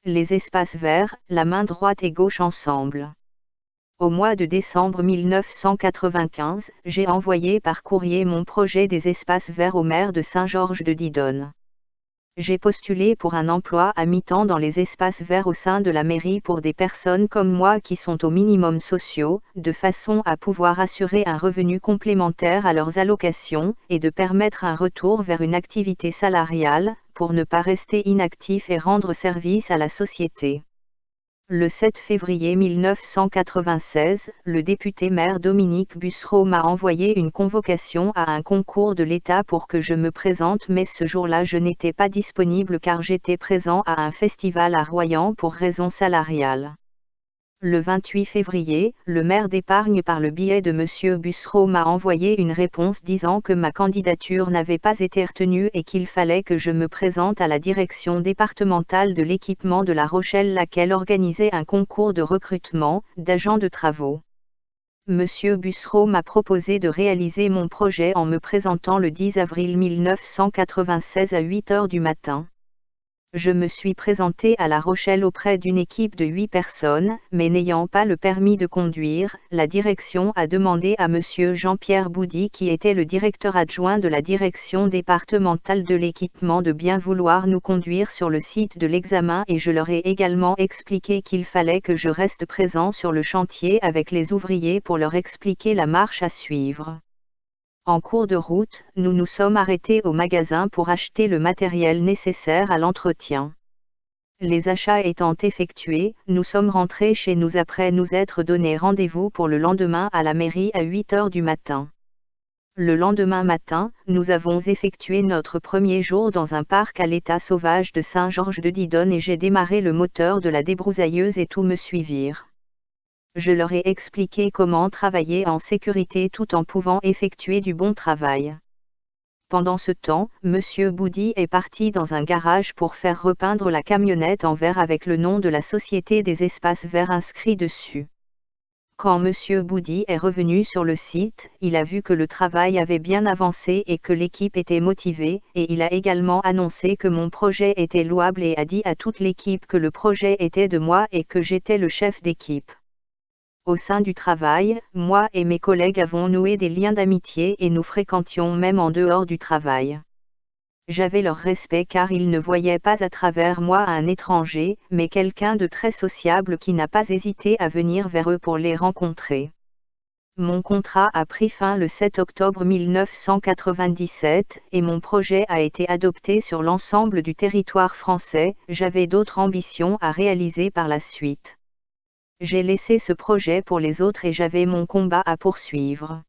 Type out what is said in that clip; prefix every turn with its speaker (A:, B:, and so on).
A: Les espaces verts, la main droite et gauche ensemble. Au mois de décembre 1995, j'ai envoyé par courrier mon projet des espaces verts au maire de Saint-Georges-de-Didonne. J'ai postulé pour un emploi à mi-temps dans les espaces verts au sein de la mairie pour des personnes comme moi qui sont au minimum sociaux, de façon à pouvoir assurer un revenu complémentaire à leurs allocations, et de permettre un retour vers une activité salariale, pour ne pas rester inactif et rendre service à la société. Le 7 février 1996, le député-maire Dominique Bussereau m'a envoyé une convocation à un concours de l'État pour que je me présente, mais ce jour-là je n'étais pas disponible car j'étais présent à un festival à Royan pour raison salariale. Le 28 février, le maire d'Épargne par le biais de M. Bussereau m'a envoyé une réponse disant que ma candidature n'avait pas été retenue et qu'il fallait que je me présente à la direction départementale de l'équipement de La Rochelle, laquelle organisait un concours de recrutement d'agents de travaux. M. Bussereau m'a proposé de réaliser mon projet en me présentant le 10 avril 1996 à 8 h du matin. Je me suis présenté à La Rochelle auprès d'une équipe de 8 personnes, mais n'ayant pas le permis de conduire, la direction a demandé à M. Jean-Pierre Boudy, qui était le directeur adjoint de la direction départementale de l'équipement, de bien vouloir nous conduire sur le site de l'examen, et je leur ai également expliqué qu'il fallait que je reste présent sur le chantier avec les ouvriers pour leur expliquer la marche à suivre. En cours de route, nous nous sommes arrêtés au magasin pour acheter le matériel nécessaire à l'entretien. Les achats étant effectués, nous sommes rentrés chez nous après nous être donné rendez-vous pour le lendemain à la mairie à 8 h du matin. Le lendemain matin, nous avons effectué notre premier jour dans un parc à l'état sauvage de Saint-Georges-de-Didonne et j'ai démarré le moteur de la débroussailleuse et tous me suivirent. Je leur ai expliqué comment travailler en sécurité tout en pouvant effectuer du bon travail. Pendant ce temps, M. Boudy est parti dans un garage pour faire repeindre la camionnette en vert avec le nom de la Société des Espaces Verts inscrit dessus. Quand M. Boudy est revenu sur le site, il a vu que le travail avait bien avancé et que l'équipe était motivée, et il a également annoncé que mon projet était louable et a dit à toute l'équipe que le projet était de moi et que j'étais le chef d'équipe. Au sein du travail, moi et mes collègues avons noué des liens d'amitié et nous fréquentions même en dehors du travail. J'avais leur respect car ils ne voyaient pas à travers moi un étranger, mais quelqu'un de très sociable qui n'a pas hésité à venir vers eux pour les rencontrer. Mon contrat a pris fin le 7 octobre 1997 et mon projet a été adopté sur l'ensemble du territoire français. J'avais d'autres ambitions à réaliser par la suite. J'ai laissé ce projet pour les autres et j'avais mon combat à poursuivre.